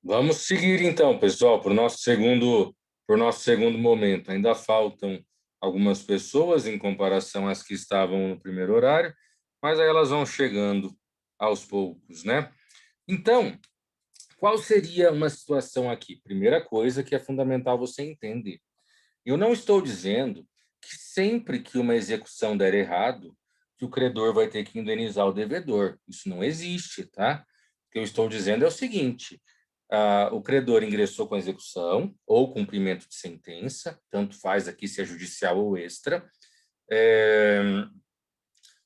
Vamos seguir então, pessoal, para o nosso segundo momento. Ainda faltam algumas pessoas em comparação às que estavam no primeiro horário, mas aí elas vão chegando aos poucos, né? Então, qual seria uma situação aqui? Primeira coisa que é fundamental você entender. Eu não estou dizendo que sempre que uma execução der errado, que o credor vai ter que indenizar o devedor. Isso não existe, tá? O que eu estou dizendo é o seguinte: o credor ingressou com a execução ou cumprimento de sentença, tanto faz aqui se é judicial ou extra. É,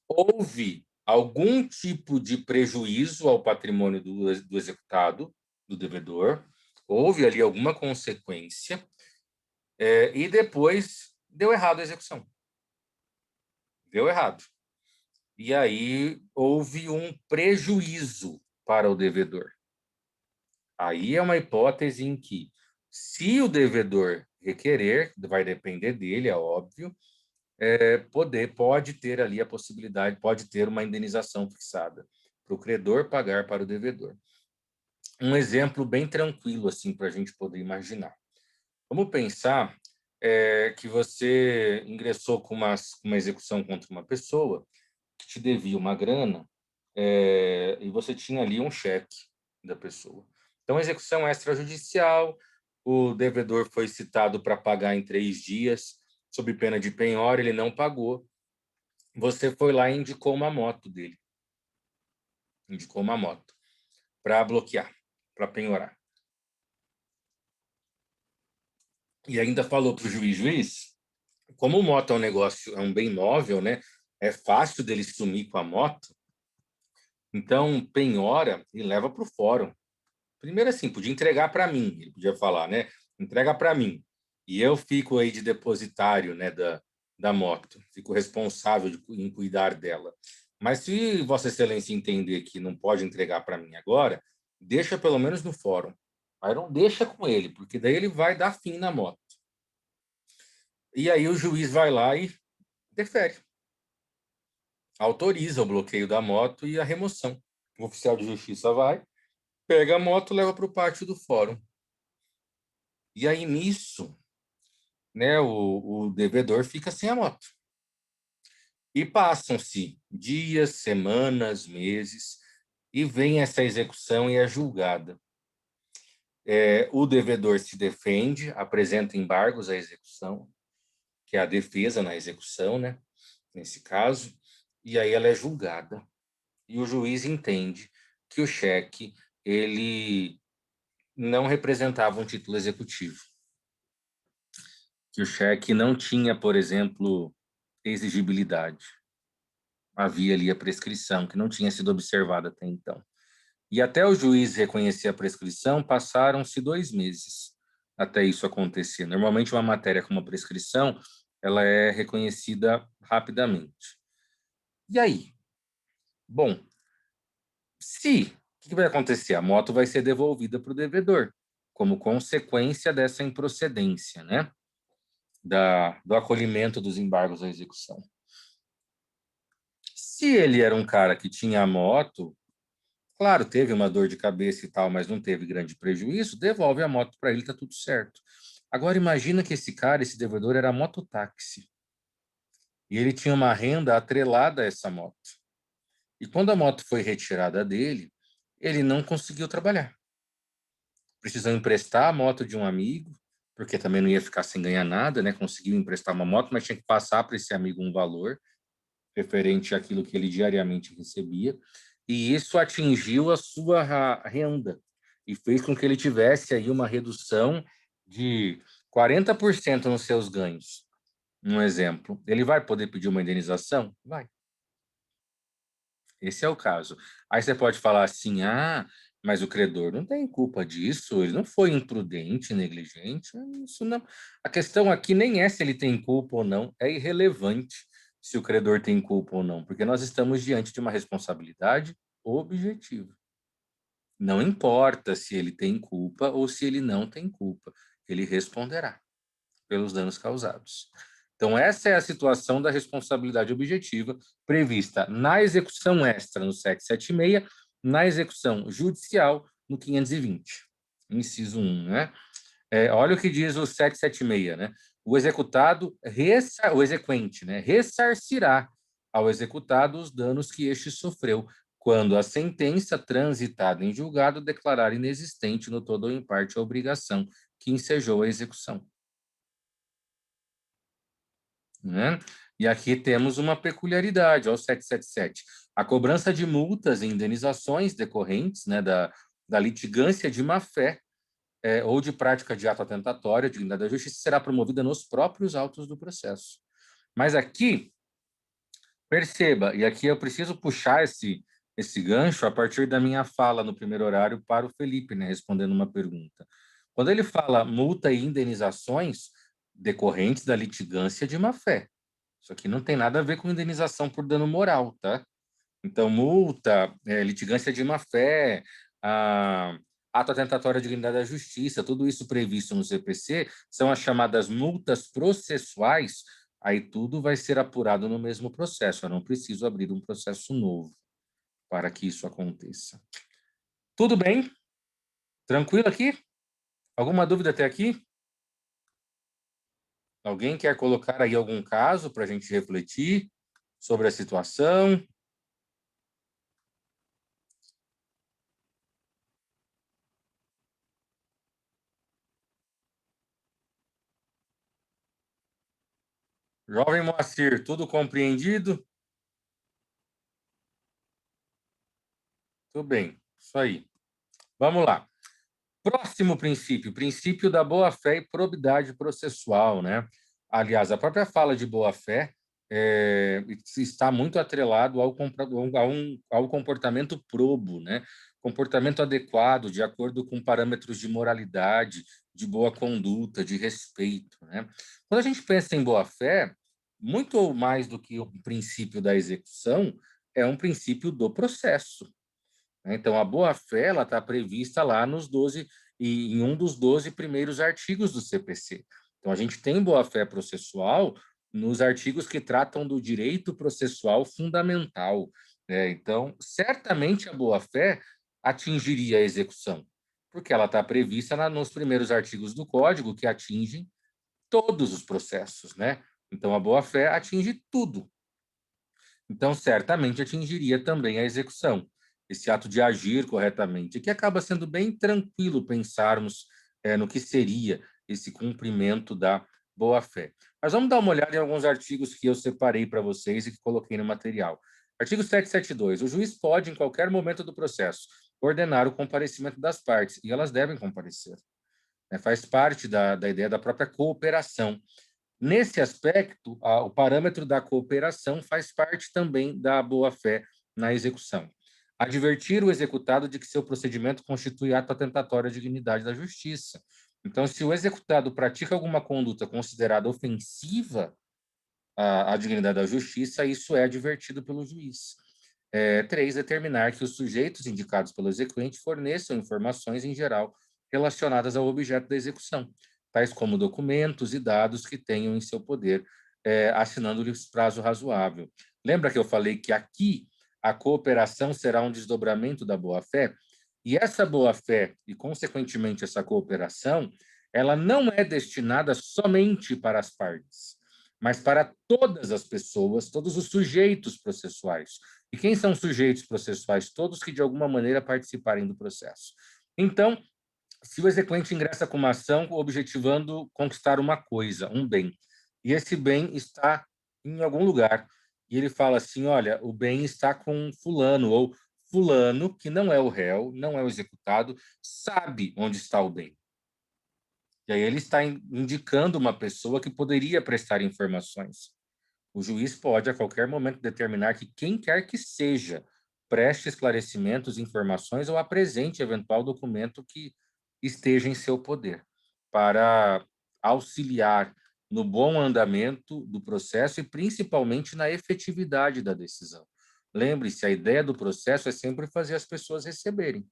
houve algum tipo de prejuízo ao patrimônio do executado, do devedor, houve ali alguma consequência, e depois deu errado a execução. Deu errado. E aí houve um prejuízo para o devedor. Aí é uma hipótese em que, se o devedor requerer, vai depender dele, é óbvio, pode ter ali a possibilidade, pode ter uma indenização fixada para o credor pagar para o devedor. Um exemplo bem tranquilo assim para a gente poder imaginar. Vamos pensar que você ingressou com uma execução contra uma pessoa que te devia uma grana, e você tinha ali um cheque da pessoa. Então, execução extrajudicial, o devedor foi citado para pagar em 3 dias, sob pena de penhora, ele não pagou. Você foi lá e indicou uma moto dele, indicou uma moto para bloquear, para penhorar. E ainda falou para o juiz, como moto é um negócio, é um bem móvel, né? É fácil dele sumir com a moto, então penhora e leva para o fórum. Primeiro assim, podia entregar para mim, ele podia falar, né? Entrega para mim. E eu fico aí de depositário, né, da moto. Fico responsável em cuidar dela. Mas se Vossa Excelência entender que não pode entregar para mim agora, deixa pelo menos no fórum. Aí não deixa com ele, porque daí ele vai dar fim na moto. E aí o juiz vai lá e defere. Autoriza o bloqueio da moto e a remoção. O oficial de justiça vai, pega a moto e leva para o pátio do fórum. E aí nisso, né, o devedor fica sem a moto. E passam-se dias, semanas, meses, e vem essa execução e é julgada. O devedor se defende, apresenta embargos à execução, que é a defesa na execução, né, nesse caso, e aí ela é julgada. E o juiz entende que o cheque ele não representava um título executivo, que o cheque não tinha, por exemplo, exigibilidade. Havia ali a prescrição, que não tinha sido observada até então. E até o juiz reconhecer a prescrição, passaram-se 2 meses até isso acontecer. Normalmente, uma matéria com uma prescrição, ela é reconhecida rapidamente. E aí? Bom, o que vai acontecer? A moto vai ser devolvida para o devedor, como consequência dessa improcedência, né? Do acolhimento dos embargos à execução. Se ele era um cara que tinha a moto, claro, teve uma dor de cabeça e tal, mas não teve grande prejuízo, devolve a moto para ele, tá tudo certo. Agora imagina que esse cara, esse devedor, era mototáxi. E ele tinha uma renda atrelada a essa moto. E quando a moto foi retirada dele, ele não conseguiu trabalhar. Precisou emprestar a moto de um amigo, porque também não ia ficar sem ganhar nada, né? Conseguiu emprestar uma moto, mas tinha que passar para esse amigo um valor referente àquilo que ele diariamente recebia, e isso atingiu a sua renda e fez com que ele tivesse aí uma redução de 40% nos seus ganhos. Um exemplo, ele vai poder pedir uma indenização? Vai. Esse é o caso. Aí você pode falar assim: mas o credor não tem culpa disso, ele não foi imprudente, negligente. Isso não. A questão aqui nem é se ele tem culpa ou não, é irrelevante se o credor tem culpa ou não, porque nós estamos diante de uma responsabilidade objetiva. Não importa se ele tem culpa ou se ele não tem culpa, ele responderá pelos danos causados. Então, essa é a situação da responsabilidade objetiva prevista na execução extra no 776, na execução judicial no 520. inciso 1, né? Olha o que diz o 776, né? O executado, o exequente, né, ressarcirá ao executado os danos que este sofreu, quando a sentença transitada em julgado declarar inexistente no todo ou em parte a obrigação que ensejou a execução. Né? E aqui temos uma peculiaridade, ao 777. A cobrança de multas e indenizações decorrentes, né, da litigância de má-fé ou de prática de ato atentatório, dignidade da justiça, será promovida nos próprios autos do processo. Mas aqui, perceba, e aqui eu preciso puxar esse gancho a partir da minha fala no primeiro horário para o Felipe, né, respondendo uma pergunta. Quando ele fala multa e indenizações decorrentes da litigância de má-fé, isso aqui não tem nada a ver com indenização por dano moral, tá? Então, multa, litigância de má-fé, ato atentatório à dignidade da justiça, tudo isso previsto no CPC são as chamadas multas processuais. Aí tudo vai ser apurado no mesmo processo. Eu não preciso abrir um processo novo para que isso aconteça. Tudo bem? Tranquilo aqui? Alguma dúvida até aqui? Alguém quer colocar aí algum caso para a gente refletir sobre a situação? Jovem Moacir, tudo compreendido? Tudo bem, isso aí. Vamos lá. Próximo princípio, princípio da boa-fé e probidade processual, né? Aliás, a própria fala de boa-fé está muito atrelado ao comportamento probo, né? Comportamento adequado, de acordo com parâmetros de moralidade, de boa conduta, de respeito, né? Quando a gente pensa em boa-fé, muito mais do que o princípio da execução, é um princípio do processo, né? Então, a boa-fé está prevista lá em um dos 12 primeiros artigos do CPC. Então, a gente tem boa-fé processual nos artigos que tratam do direito processual fundamental, né? Então, certamente a boa-fé atingiria a execução, porque ela está prevista nos primeiros artigos do Código que atingem todos os processos, né? Então, a boa-fé atinge tudo. Então, certamente atingiria também a execução, esse ato de agir corretamente, que acaba sendo bem tranquilo pensarmos no que seria esse cumprimento da boa-fé. Mas vamos dar uma olhada em alguns artigos que eu separei para vocês e que coloquei no material. Artigo 772. O juiz pode, em qualquer momento do processo, ordenar o comparecimento das partes, e elas devem comparecer. Faz parte da ideia da própria cooperação. Nesse aspecto, o parâmetro da cooperação faz parte também da boa-fé na execução. Advertir o executado de que seu procedimento constitui ato atentatório à dignidade da justiça. Então, se o executado pratica alguma conduta considerada ofensiva à dignidade da justiça, isso é advertido pelo juiz. 3. Determinar que os sujeitos indicados pelo exequente forneçam informações, em geral, relacionadas ao objeto da execução, tais como documentos e dados que tenham em seu poder, assinando-lhes prazo razoável. Lembra que eu falei que aqui a cooperação será um desdobramento da boa-fé? E essa boa-fé, e consequentemente essa cooperação, ela não é destinada somente para as partes, mas para todas as pessoas, todos os sujeitos processuais. E quem são sujeitos processuais? Todos que, de alguma maneira, participarem do processo. Então, se o exequente ingressa com uma ação objetivando conquistar uma coisa, um bem, e esse bem está em algum lugar, e ele fala assim, olha, o bem está com fulano, ou fulano, que não é o réu, não é o executado, sabe onde está o bem. E aí ele está indicando uma pessoa que poderia prestar informações. O juiz pode, a qualquer momento, determinar que quem quer que seja preste esclarecimentos, informações ou apresente eventual documento que esteja em seu poder, para auxiliar no bom andamento do processo e principalmente na efetividade da decisão. Lembre-se, a ideia do processo é sempre fazer as pessoas receberem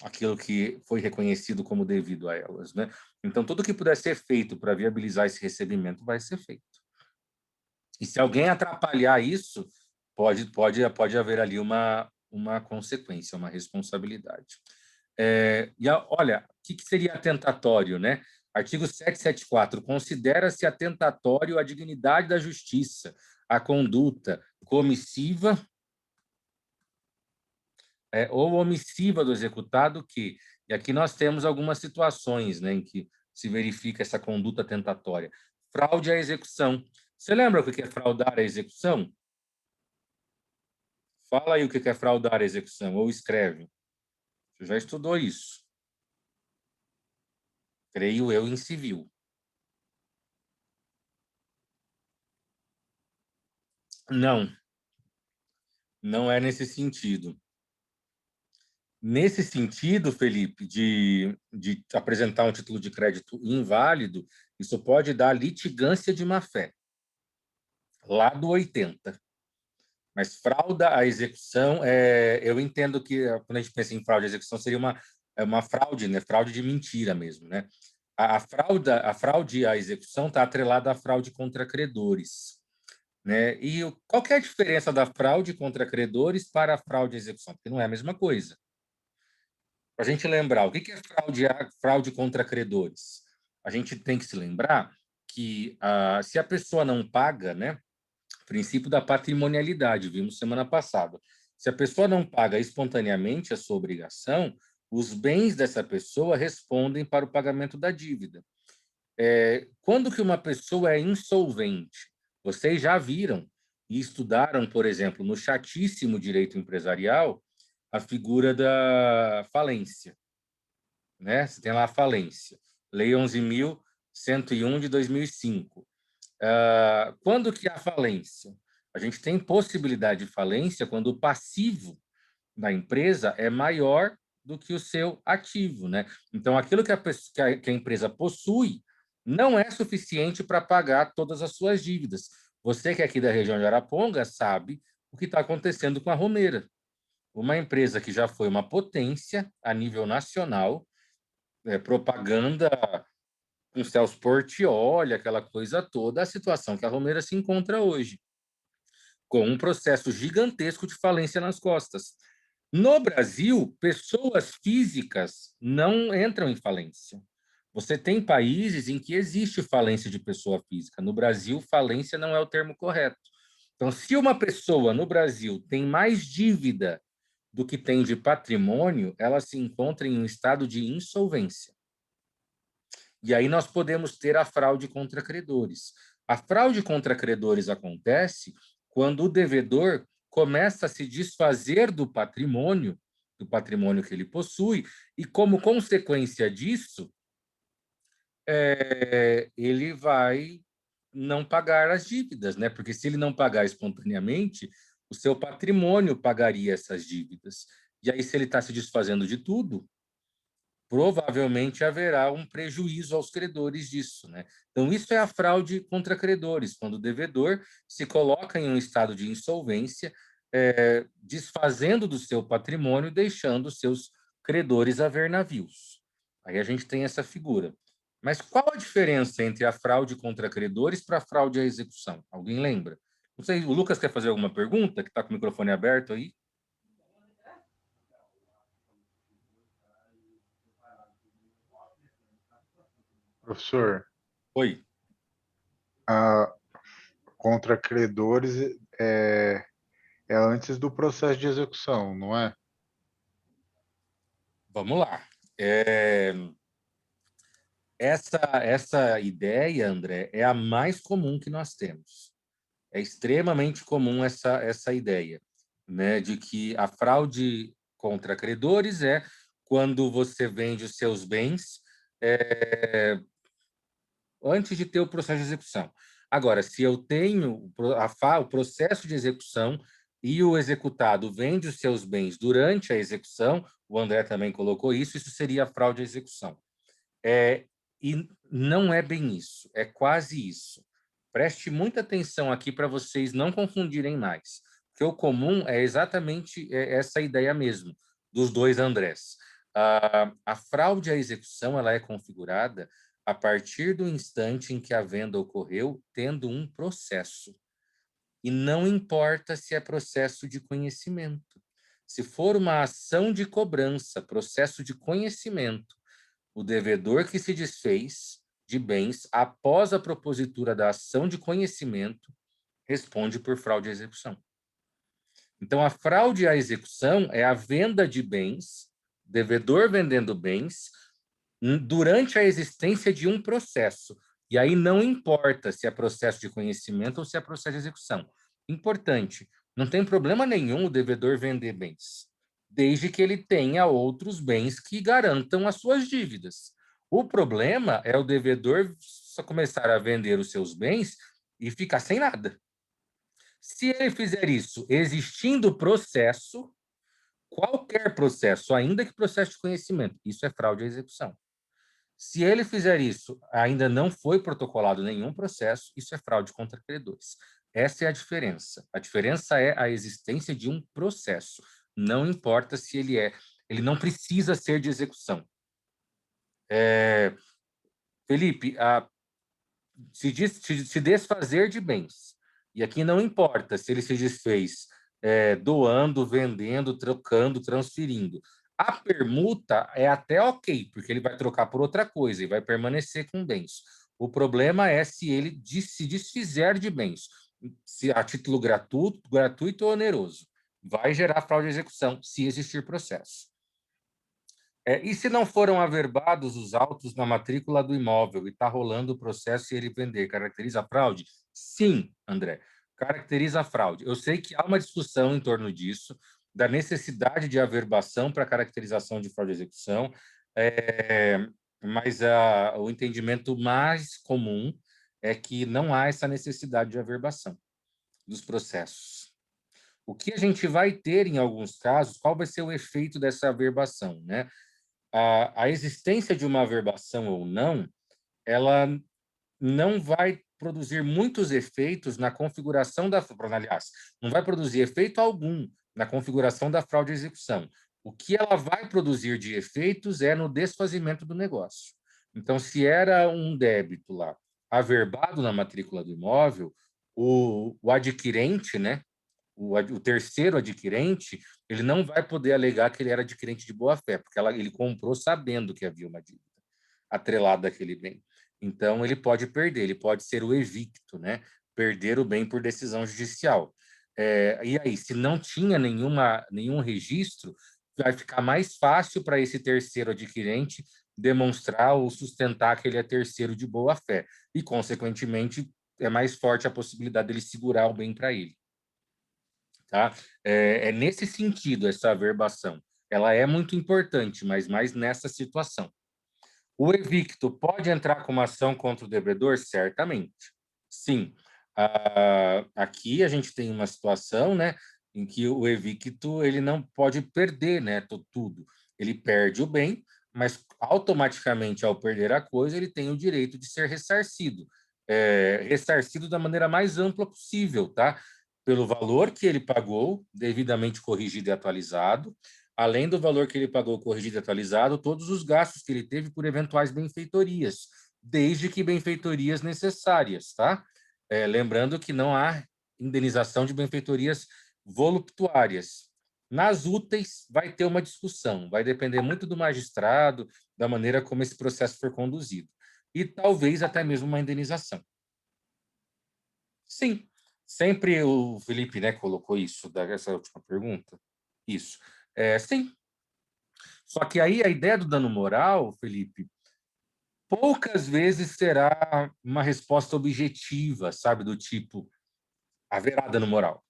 aquilo que foi reconhecido como devido a elas, né? Então, tudo que puder ser feito para viabilizar esse recebimento vai ser feito. E se alguém atrapalhar isso, pode haver ali uma consequência, uma responsabilidade. Olha, o que seria atentatório, né? Artigo 774, considera-se atentatório a dignidade da justiça, a conduta comissiva ou omissiva do executado que, e aqui nós temos algumas situações, né, em que se verifica essa conduta tentatória. Fraude à execução. Você lembra o que é fraudar a execução? Fala aí o que é fraudar a execução, ou escreve. Você já estudou isso. Creio eu em civil. Não, não é nesse sentido. Nesse sentido, Felipe, de apresentar um título de crédito inválido, isso pode dar litigância de má-fé, lá do 80. Mas fraude à execução, eu entendo que, quando a gente pensa em fraude à execução, seria uma fraude, né? Fraude de mentira mesmo, né? A fraude à execução está atrelada à fraude contra credores, né? E qual que é a diferença da fraude contra credores para a fraude à execução? Porque não é a mesma coisa. Para a gente lembrar, o que é fraude contra credores? A gente tem que se lembrar que se a pessoa não paga, né? Princípio da patrimonialidade, vimos semana passada. Se a pessoa não paga espontaneamente a sua obrigação, os bens dessa pessoa respondem para o pagamento da dívida. Quando que uma pessoa é insolvente? Vocês já viram e estudaram, por exemplo, no chatíssimo direito empresarial, a figura da falência, né? Você tem lá a falência, Lei 11.101 de 2005. Quando que há falência? A gente tem possibilidade de falência quando o passivo da empresa é maior do que o seu ativo, né? Então, aquilo que a empresa possui não é suficiente para pagar todas as suas dívidas. Você que é aqui da região de Araponga sabe o que está acontecendo com a Romeira, uma empresa que já foi uma potência a nível nacional, propaganda com Celso Portiolli, aquela coisa toda, a situação que a Romeira se encontra hoje, com um processo gigantesco de falência nas costas. No Brasil, pessoas físicas não entram em falência. Você tem países em que existe falência de pessoa física. No Brasil, falência não é o termo correto. Então, se uma pessoa no Brasil tem mais dívida do que tem de patrimônio, ela se encontra em um estado de insolvência. E aí nós podemos ter a fraude contra credores. A fraude contra credores acontece quando o devedor começa a se desfazer do patrimônio que ele possui, e como consequência disso, ele vai não pagar as dívidas, né? Porque se ele não pagar espontaneamente, o seu patrimônio pagaria essas dívidas. E aí, se ele está se desfazendo de tudo, provavelmente haverá um prejuízo aos credores disso, né? Então, isso é a fraude contra credores, quando o devedor se coloca em um estado de insolvência, desfazendo do seu patrimônio, deixando seus credores a ver navios. Aí a gente tem essa figura. Mas qual a diferença entre a fraude contra credores para a fraude à execução? Alguém lembra? Não sei, o Lucas quer fazer alguma pergunta, que está com o microfone aberto aí? Professor, Oi. a, contra credores é antes do processo de execução, não é? Vamos lá. Essa ideia, André, é a mais comum que nós temos. É extremamente comum essa ideia, né, de que a fraude contra credores é quando você vende os seus bens antes de ter o processo de execução. Agora, se eu tenho o processo de execução e o executado vende os seus bens durante a execução, o André também colocou isso seria fraude à execução. E não é bem isso, é quase isso. Preste muita atenção aqui para vocês não confundirem mais, porque o comum é exatamente essa ideia mesmo, dos dois Andrés. A fraude à execução ela é configurada a partir do instante em que a venda ocorreu, tendo um processo. E não importa se é processo de conhecimento. Se for uma ação de cobrança, processo de conhecimento, o devedor que se desfez de bens após a propositura da ação de conhecimento responde por fraude à execução. Então, a fraude à execução é a venda de bens, devedor vendendo bens, durante a existência de um processo. E aí não importa se é processo de conhecimento ou se é processo de execução. Importante, não tem problema nenhum o devedor vender bens, desde que ele tenha outros bens que garantam as suas dívidas. O problema é o devedor só começar a vender os seus bens e ficar sem nada. Se ele fizer isso existindo processo, qualquer processo, ainda que processo de conhecimento, isso é fraude à execução. Se ele fizer isso, ainda não foi protocolado nenhum processo, isso é fraude contra credores. Essa é a diferença. A diferença é a existência de um processo. Não importa se ele não precisa ser de execução. Felipe, se desfazer de bens. E aqui não importa se ele se desfez doando, vendendo, trocando, transferindo. A permuta é até ok, porque ele vai trocar por outra coisa e vai permanecer com bens. O problema é se ele se desfizer de bens, se a título gratuito ou oneroso. Vai gerar fraude de execução, se existir processo. E se não foram averbados os autos na matrícula do imóvel e está rolando o processo e ele vender, caracteriza a fraude? Sim, André, caracteriza a fraude. Eu sei que há uma discussão em torno disso, da necessidade de averbação para caracterização de fraude de execução, mas o entendimento mais comum é que não há essa necessidade de averbação dos processos. O que a gente vai ter em alguns casos, qual vai ser o efeito dessa averbação, né? A existência de uma averbação ou não, ela não vai produzir muitos efeitos na configuração aliás, não vai produzir efeito algum na configuração da fraude à execução. O que ela vai produzir de efeitos é no desfazimento do negócio. Então, se era um débito lá averbado na matrícula do imóvel, o adquirente, né, o terceiro adquirente, ele não vai poder alegar que ele era adquirente de boa-fé, porque ele comprou sabendo que havia uma dívida atrelada àquele bem. Então, ele pode perder, ele pode ser o evicto, né? Perder o bem por decisão judicial. E aí, se não tinha nenhum registro, vai ficar mais fácil para esse terceiro adquirente demonstrar ou sustentar que ele é terceiro de boa-fé. E, consequentemente, é mais forte a possibilidade dele segurar o bem para ele. Tá? É nesse sentido essa averbação. Ela é muito importante, mas mais nessa situação. O evicto pode entrar com uma ação contra o devedor? Certamente. Sim. Aqui a gente tem uma situação, né, em que o evicto ele não pode perder, né, tudo. Ele perde o bem, mas automaticamente, ao perder a coisa, ele tem o direito de ser ressarcido. Ressarcido da maneira mais ampla possível, tá? Pelo valor que ele pagou, devidamente corrigido e atualizado, além do valor que ele pagou corrigido e atualizado, todos os gastos que ele teve por eventuais benfeitorias, desde que benfeitorias necessárias, tá? Lembrando que não há indenização de benfeitorias voluptuárias. Nas úteis, vai ter uma discussão, vai depender muito do magistrado, da maneira como esse processo for conduzido. E talvez até mesmo uma indenização. Sim, sempre o Felipe, né, colocou isso, essa última pergunta. Isso. Sim. Só que aí a ideia do dano moral, Felipe, poucas vezes será uma resposta objetiva, sabe? Do tipo, haverá dano moral.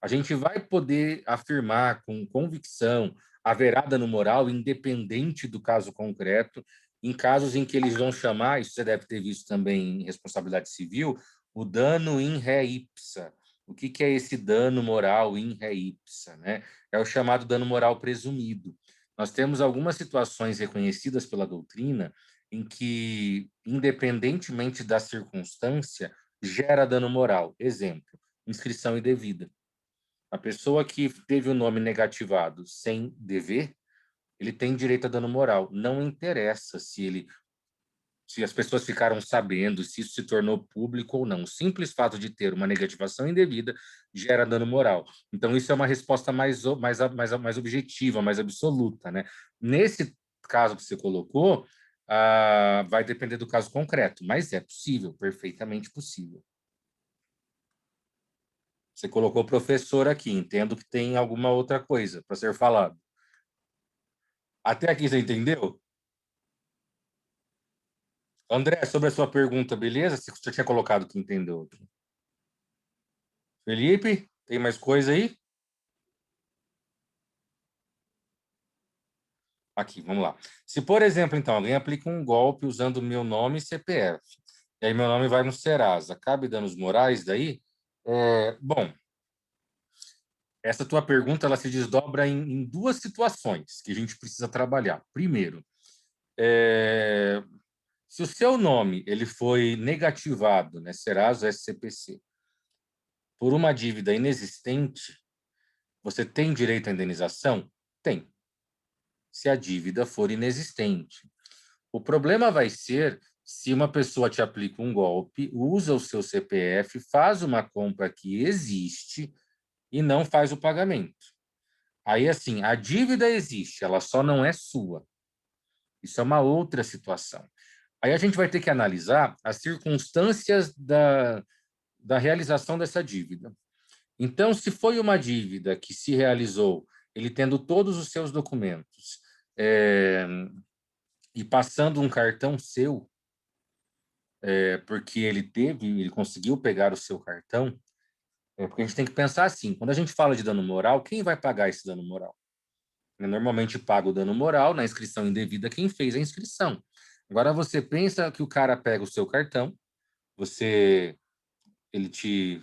A gente vai poder afirmar com convicção, haverá dano moral, independente do caso concreto, em casos em que eles vão chamar, isso você deve ter visto também em responsabilidade civil, o dano in re ipsa. O que é esse dano moral in re ipsa, né? É o chamado dano moral presumido. Nós temos algumas situações reconhecidas pela doutrina em que, independentemente da circunstância, gera dano moral. Exemplo, inscrição indevida. A pessoa que teve o nome negativado sem dever, ele tem direito a dano moral. Não interessa se ele se as pessoas ficaram sabendo, se isso se tornou público ou não. O simples fato de ter uma negativação indevida gera dano moral. Então, isso é uma resposta mais objetiva, mais absoluta, né? Nesse caso que você colocou, vai depender do caso concreto, mas é possível, perfeitamente possível. Você colocou professor aqui, entendo que tem alguma outra coisa para ser falado. Até aqui você entendeu? André, sobre a sua pergunta, beleza? Você tinha colocado que entendeu aqui. Felipe, tem mais coisa aí? Aqui, vamos lá. Se, por exemplo, então, alguém aplica um golpe usando o meu nome e CPF, e aí meu nome vai no Serasa, cabe danos morais daí? Bom, essa tua pergunta ela se desdobra em duas situações que a gente precisa trabalhar. Primeiro, se o seu nome ele foi negativado, né, Serasa SCPC, por uma dívida inexistente, você tem direito à indenização? Tem, se a dívida for inexistente. O problema vai ser se uma pessoa te aplica um golpe, usa o seu CPF, faz uma compra que existe e não faz o pagamento. Aí, assim, a dívida existe, ela só não é sua. Isso é uma outra situação. Aí a gente vai ter que analisar as circunstâncias da realização dessa dívida. Então, se foi uma dívida que se realizou, ele tendo todos os seus documentos, e passando um cartão seu, porque ele conseguiu pegar o seu cartão, porque a gente tem que pensar assim, quando a gente fala de dano moral, quem vai pagar esse dano moral? Normalmente paga o dano moral na inscrição indevida quem fez a inscrição. Agora você pensa que o cara pega o seu cartão, você ele te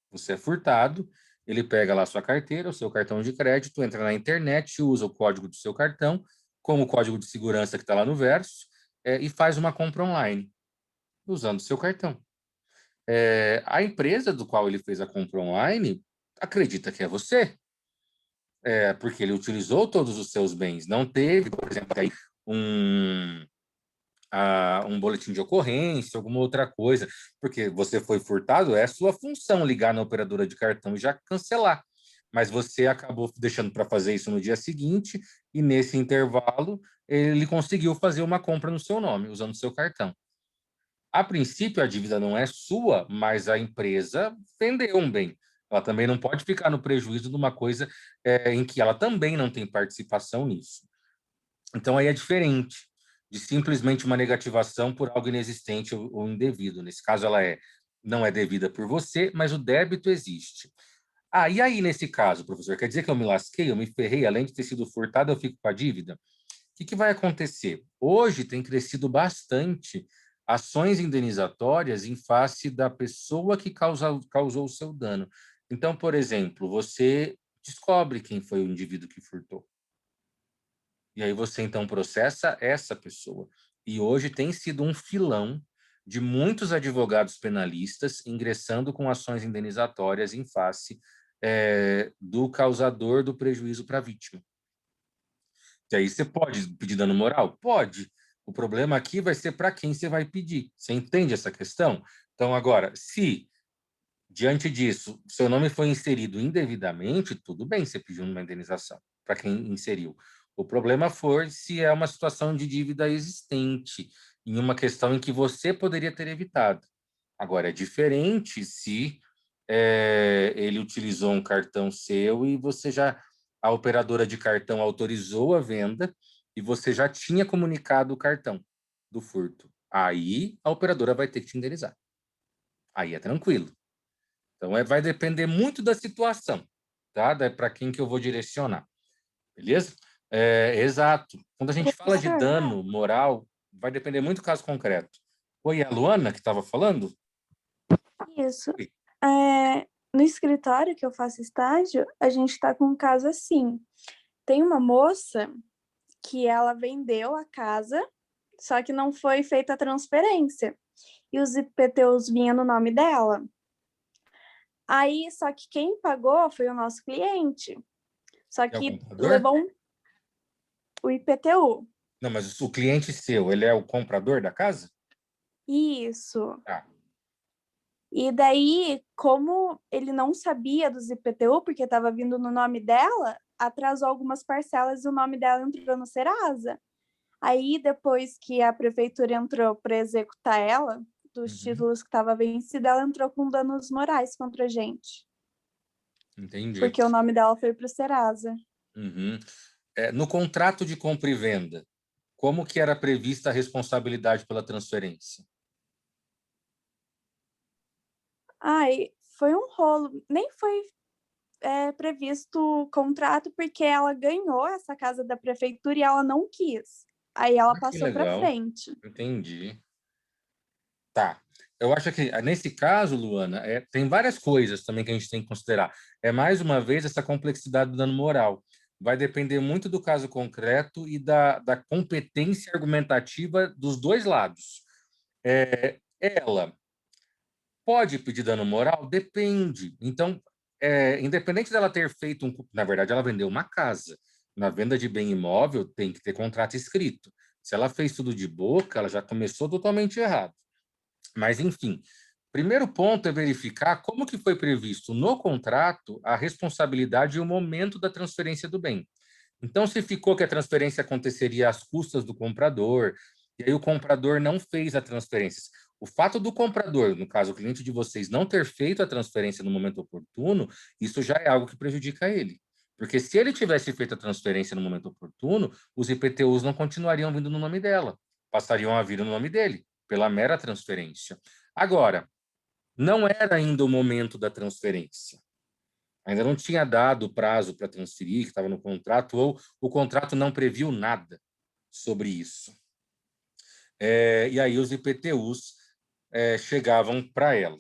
você é furtado, ele pega lá a sua carteira, o seu cartão de crédito, entra na internet, usa o código do seu cartão, como o código de segurança que está lá no verso, e faz uma compra online, usando o seu cartão. A empresa do qual ele fez a compra online acredita que é você, porque ele utilizou todos os seus bens. Não teve, por exemplo, aí um, um boletim de ocorrência, alguma outra coisa, porque você foi furtado, é sua função ligar na operadora de cartão e já cancelar. Mas você acabou deixando para fazer isso no dia seguinte, e nesse intervalo ele conseguiu fazer uma compra no seu nome, usando o seu cartão. A princípio, a dívida não é sua, mas a empresa vendeu um bem. Ela também não pode ficar no prejuízo de uma coisa em que ela também não tem participação nisso. Então, aí é diferente de simplesmente uma negativação por algo inexistente ou indevido. Nesse caso, ela não é devida por você, mas o débito existe. E aí, nesse caso, professor, quer dizer que eu me lasquei, eu me ferrei, além de ter sido furtado, eu fico com a dívida? O que vai acontecer? Hoje tem crescido bastante ações indenizatórias em face da pessoa que causou o seu dano. Então, por exemplo, você descobre quem foi o indivíduo que furtou. E aí você, então, processa essa pessoa. E hoje tem sido um filão de muitos advogados penalistas ingressando com ações indenizatórias em face do causador do prejuízo para a vítima. E aí você pode pedir dano moral? Pode. O problema aqui vai ser para quem você vai pedir. Você entende essa questão? Então, agora, se diante disso seu nome foi inserido indevidamente, tudo bem, você pediu uma indenização para quem inseriu. O problema foi se é uma situação de dívida existente, em uma questão em que você poderia ter evitado. Agora, é diferente se ele utilizou um cartão seu e a operadora de cartão autorizou a venda e você já tinha comunicado o cartão do furto. Aí a operadora vai ter que te indenizar. Aí é tranquilo. Então vai depender muito da situação, tá? Para quem que eu vou direcionar, beleza? Exato. Quando a gente fala de Professor, dano moral, vai depender muito do caso concreto. Oi, a Luana que estava falando? isso. Oi. No escritório que eu faço estágio, a gente está com um caso assim. Tem uma moça que ela vendeu a casa, só que não foi feita a transferência. E os IPTUs vinham no nome dela. Aí, só que quem pagou foi o nosso cliente. Só É o que comprador? levou o IPTU. Não, mas o cliente seu, ele é o comprador da casa? Isso. Tá. E daí, como ele não sabia dos IPTU, porque estava vindo no nome dela, atrasou algumas parcelas e o nome dela entrou no Serasa. Aí, depois que a prefeitura entrou para executar ela, dos títulos que estava vencida, ela entrou com danos morais contra a gente, Entendi. porque o nome dela foi para o Serasa. Uhum. No contrato de compra e venda, como que era prevista a responsabilidade pela transferência? Ai, foi um rolo. Nem foi previsto o contrato, porque ela ganhou essa casa da prefeitura e ela não quis. Aí ela Ah, que passou para legal. frente. Entendi. Tá. Eu acho que, nesse caso, Luana, tem várias coisas também que a gente tem que considerar. Mais uma vez, essa complexidade do dano moral. Vai depender muito do caso concreto e da competência argumentativa dos dois lados. Ela pode pedir dano moral? Depende. Então, independente dela ter feito na verdade, ela vendeu uma casa. Na venda de bem imóvel, tem que ter contrato escrito. Se ela fez tudo de boca, ela já começou totalmente errado. Mas, enfim, primeiro ponto é verificar como que foi previsto no contrato a responsabilidade e o momento da transferência do bem. Então, se ficou que a transferência aconteceria às custas do comprador, e aí o comprador não fez a transferência. O fato do comprador, no caso, o cliente de vocês, não ter feito a transferência no momento oportuno, isso já é algo que prejudica ele. Porque se ele tivesse feito a transferência no momento oportuno, os IPTUs não continuariam vindo no nome dela, passariam a vir no nome dele, pela mera transferência. Agora, não era ainda o momento da transferência. Ainda não tinha dado o prazo para transferir, que estava no contrato, ou o contrato não previu nada sobre isso. E aí os IPTUs chegavam para ela.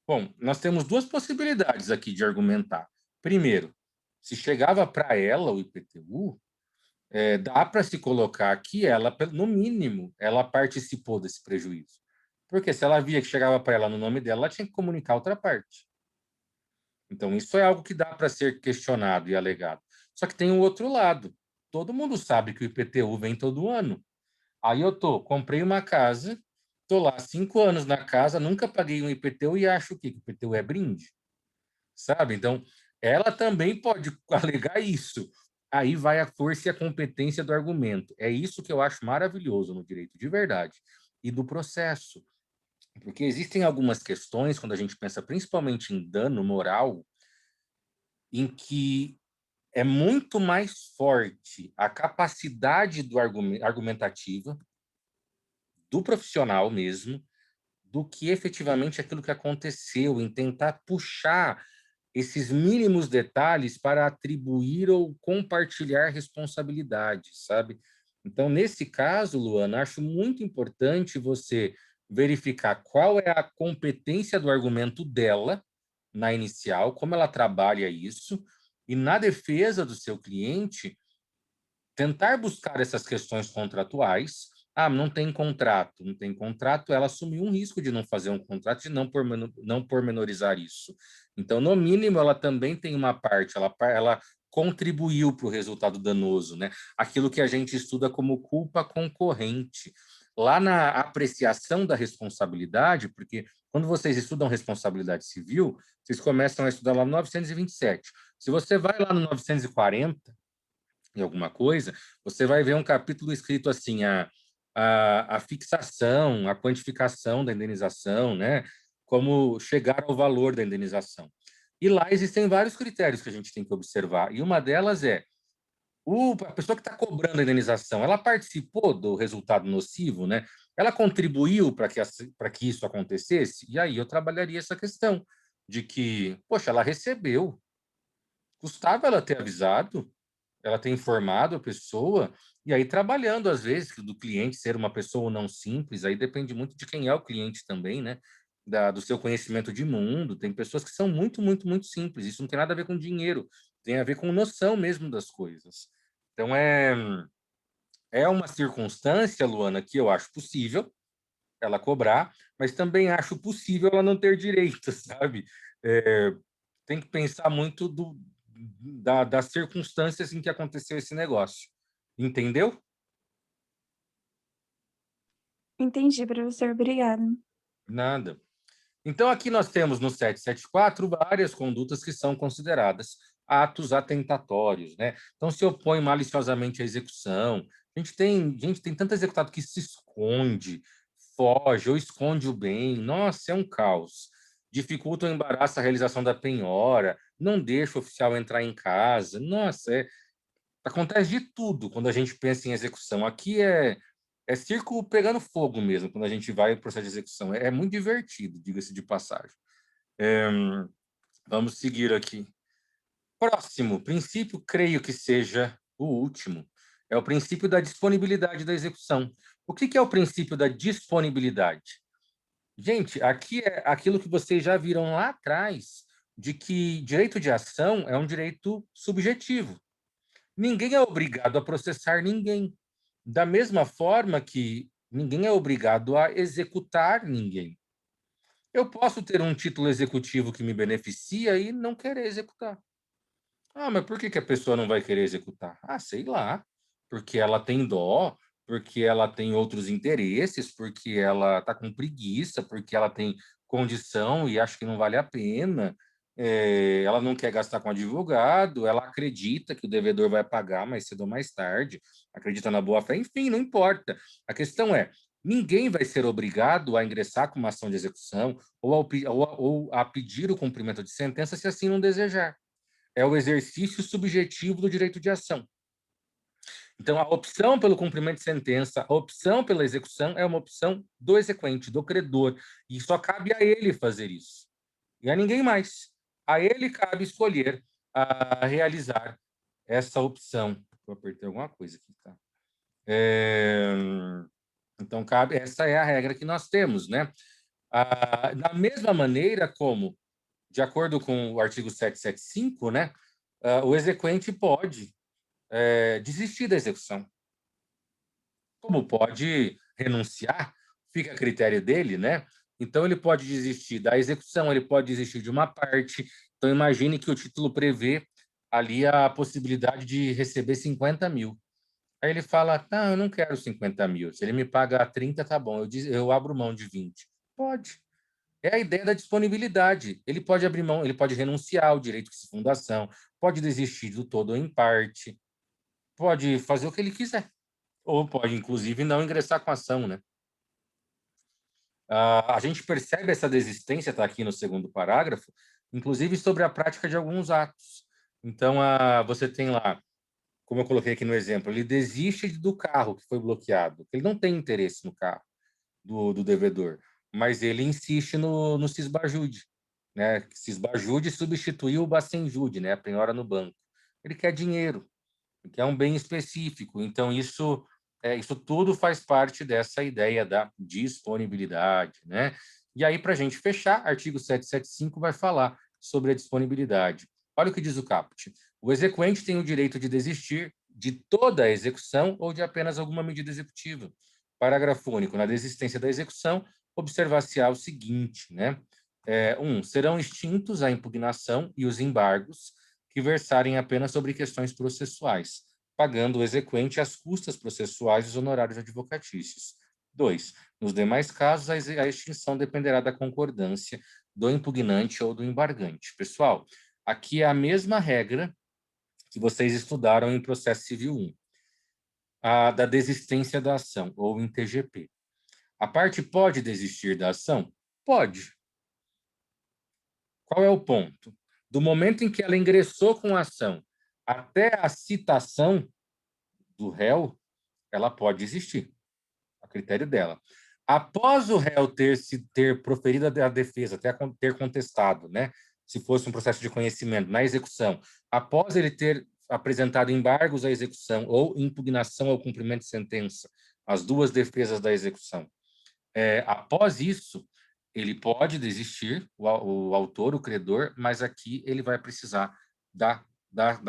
Bom, nós temos duas possibilidades aqui de argumentar. Primeiro, se chegava para ela o IPTU, dá para se colocar que ela, no mínimo, ela participou desse prejuízo. Porque se ela via que chegava para ela no nome dela, ela tinha que comunicar a outra parte. Então, isso é algo que dá para ser questionado e alegado. Só que tem um outro lado. Todo mundo sabe que o IPTU vem todo ano. Aí comprei uma casa, estou lá 5 anos na casa, nunca paguei um IPTU e acho que o IPTU é brinde, sabe? Então, ela também pode alegar isso. Aí vai a força e a competência do argumento. É isso que eu acho maravilhoso no direito de verdade e do processo. Porque existem algumas questões, quando a gente pensa principalmente em dano moral, em que é muito mais forte a capacidade do argumentativa do profissional mesmo do que efetivamente aquilo que aconteceu, em tentar puxar esses mínimos detalhes para atribuir ou compartilhar responsabilidades, sabe? Então, nesse caso, Luana, acho muito importante você verificar qual é a competência do argumento dela na inicial, como ela trabalha isso, e na defesa do seu cliente, tentar buscar essas questões contratuais. Ah, não tem contrato, não tem contrato, ela assumiu um risco de não fazer um contrato, de não pormenorizar isso. Então, no mínimo, ela também tem uma parte, ela contribuiu para o resultado danoso, né? Aquilo que a gente estuda como culpa concorrente. Lá na apreciação da responsabilidade, porque quando vocês estudam responsabilidade civil, vocês começam a estudar lá no 927. Se você vai lá no 940, em alguma coisa, você vai ver um capítulo escrito assim, a fixação, a quantificação da indenização, né? Como chegar ao valor da indenização. E lá existem vários critérios que a gente tem que observar, e uma delas é a pessoa que está cobrando a indenização, ela participou do resultado nocivo, né? Ela contribuiu para que isso acontecesse? E aí eu trabalharia essa questão de que, poxa, ela recebeu, custava ela ter avisado, ela tem informado a pessoa, e aí trabalhando, às vezes, do cliente ser uma pessoa não simples, aí depende muito de quem é o cliente também, né? Do seu conhecimento de mundo. Tem pessoas que são muito, muito, muito simples. Isso não tem nada a ver com dinheiro, tem a ver com noção mesmo das coisas. Então, é uma circunstância, Luana, que eu acho possível ela cobrar, mas também acho possível ela não ter direito, sabe? Tem que pensar muito das circunstâncias em que aconteceu esse negócio. Entendeu? Entendi, professor. Obrigada. Nada. Então, aqui nós temos no 774 várias condutas que são consideradas atos atentatórios, né? Então, se opõe maliciosamente à execução. A gente tem tanto executado que se esconde, foge ou esconde o bem. Nossa, é um caos. Dificulta ou embaraça a realização da penhora, não deixa o oficial entrar em casa. Nossa, acontece de tudo quando a gente pensa em execução. Aqui é circo pegando fogo mesmo, quando a gente vai para o processo de execução. É muito divertido, diga-se de passagem. Vamos seguir aqui. Próximo princípio, creio que seja o último, é o princípio da disponibilidade da execução. O que é o princípio da disponibilidade? Gente, aqui é aquilo que vocês já viram lá atrás, de que direito de ação é um direito subjetivo. Ninguém é obrigado a processar ninguém. Da mesma forma que ninguém é obrigado a executar ninguém. Eu posso ter um título executivo que me beneficia e não querer executar. Ah, mas por que a pessoa não vai querer executar? Ah, sei lá. Porque ela tem dó, porque ela tem outros interesses, porque ela está com preguiça, porque ela tem condição e acha que não vale a pena. Ela não quer gastar com advogado, ela acredita que o devedor vai pagar mais cedo ou mais tarde, acredita na boa-fé, enfim, não importa. A questão é, ninguém vai ser obrigado a ingressar com uma ação de execução ou a pedir o cumprimento de sentença se assim não desejar. É o exercício subjetivo do direito de ação. Então, a opção pelo cumprimento de sentença, a opção pela execução é uma opção do exequente, do credor, e só cabe a ele fazer isso. E a ninguém mais. A ele cabe escolher a realizar essa opção. Vou apertar alguma coisa aqui, tá? Então, essa é a regra que nós temos, né? Da mesma maneira como, de acordo com o artigo 775, né? O exequente pode desistir da execução. Como pode renunciar, fica a critério dele, né? Então, ele pode desistir da execução, ele pode desistir de uma parte. Então, imagine que o título prevê ali a possibilidade de receber 50 mil. Aí ele fala, não, eu não quero 50 mil. Se ele me paga 30, tá bom, eu abro mão de 20. Pode. É a ideia da disponibilidade. Ele pode abrir mão, ele pode renunciar ao direito de fundação, pode desistir do todo ou em parte, pode fazer o que ele quiser. Ou pode, inclusive, não ingressar com a ação, né? A gente percebe essa desistência, está aqui no segundo parágrafo, inclusive sobre a prática de alguns atos. Então, você tem lá, como eu coloquei aqui no exemplo, ele desiste do carro que foi bloqueado. Ele não tem interesse no carro do devedor, mas ele insiste no cisbajude, né? Cisbajude substituiu o bacenjude, né? A penhora no banco. Ele quer dinheiro, que é um bem específico. Então, isso tudo faz parte dessa ideia da disponibilidade, né? E aí, para a gente fechar, artigo 775 vai falar sobre a disponibilidade. Olha o que diz o caput. O exequente tem o direito de desistir de toda a execução ou de apenas alguma medida executiva. Parágrafo único. Na desistência da execução, observar-se-á o seguinte, né? Serão extintos a impugnação e os embargos que versarem apenas sobre questões processuais, pagando o exequente as custas processuais e os honorários advocatícios. 2. Nos demais casos, a extinção dependerá da concordância do impugnante ou do embargante. Pessoal, aqui é a mesma regra que vocês estudaram em processo civil 1, a da desistência da ação, ou em TGP. A parte pode desistir da ação? Pode. Qual é o ponto? Do momento em que ela ingressou com a ação até a citação do réu, ela pode existir, a critério dela. Após o réu ter proferido a defesa, ter contestado, né, se fosse um processo de conhecimento na execução, após ele ter apresentado embargos à execução ou impugnação ao cumprimento de sentença, as duas defesas da execução, após isso, ele pode desistir, o autor, o credor, mas aqui ele vai precisar da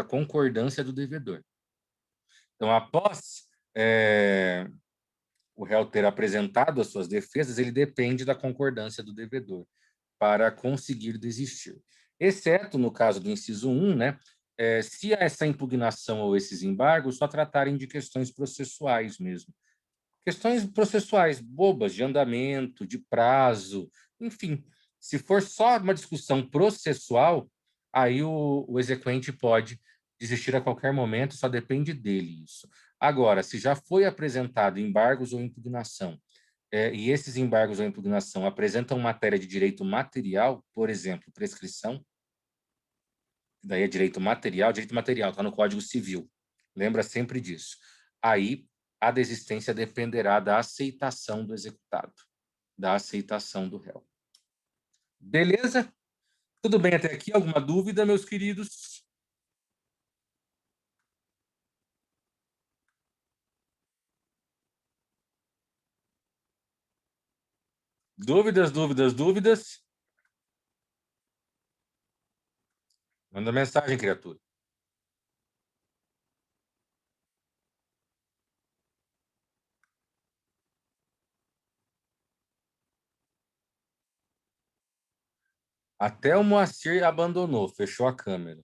concordância do devedor. Então, após o réu ter apresentado as suas defesas, ele depende da concordância do devedor para conseguir desistir. Exceto no caso do inciso 1, né, se essa impugnação ou esses embargos só tratarem de questões processuais mesmo. Questões processuais bobas, de andamento, de prazo, enfim. Se for só uma discussão processual, aí o exequente pode desistir a qualquer momento, só depende dele isso. Agora, se já foi apresentado embargos ou impugnação, e esses embargos ou impugnação apresentam matéria de direito material, por exemplo, prescrição, daí é direito material está no Código Civil. Lembra sempre disso. Aí, a desistência dependerá da aceitação do executado, da aceitação do réu. Beleza? Tudo bem até aqui? Alguma dúvida, meus queridos? Dúvidas, dúvidas, dúvidas? Manda mensagem, criatura. Até o Moacir abandonou, fechou a câmera.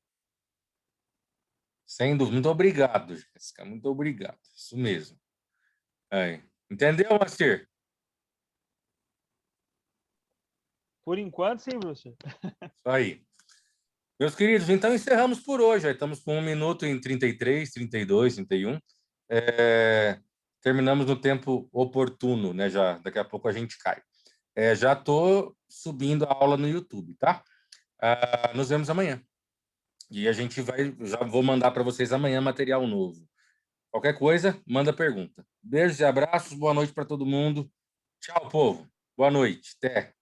Sem dúvida. Muito obrigado, Jéssica. Muito obrigado. Isso mesmo. Aí. Entendeu, Moacir? Por enquanto, sim, professor. Isso aí. Meus queridos, então encerramos por hoje. Já estamos com 1 minuto em 33, 32, 31. Terminamos no tempo oportuno, né? Já, daqui a pouco a gente cai. Já estou subindo a aula no YouTube, tá? Nos vemos amanhã. E a gente vai, já vou mandar para vocês amanhã material novo. Qualquer coisa, manda pergunta. Beijos e abraços, boa noite para todo mundo. Tchau, povo. Boa noite. Até.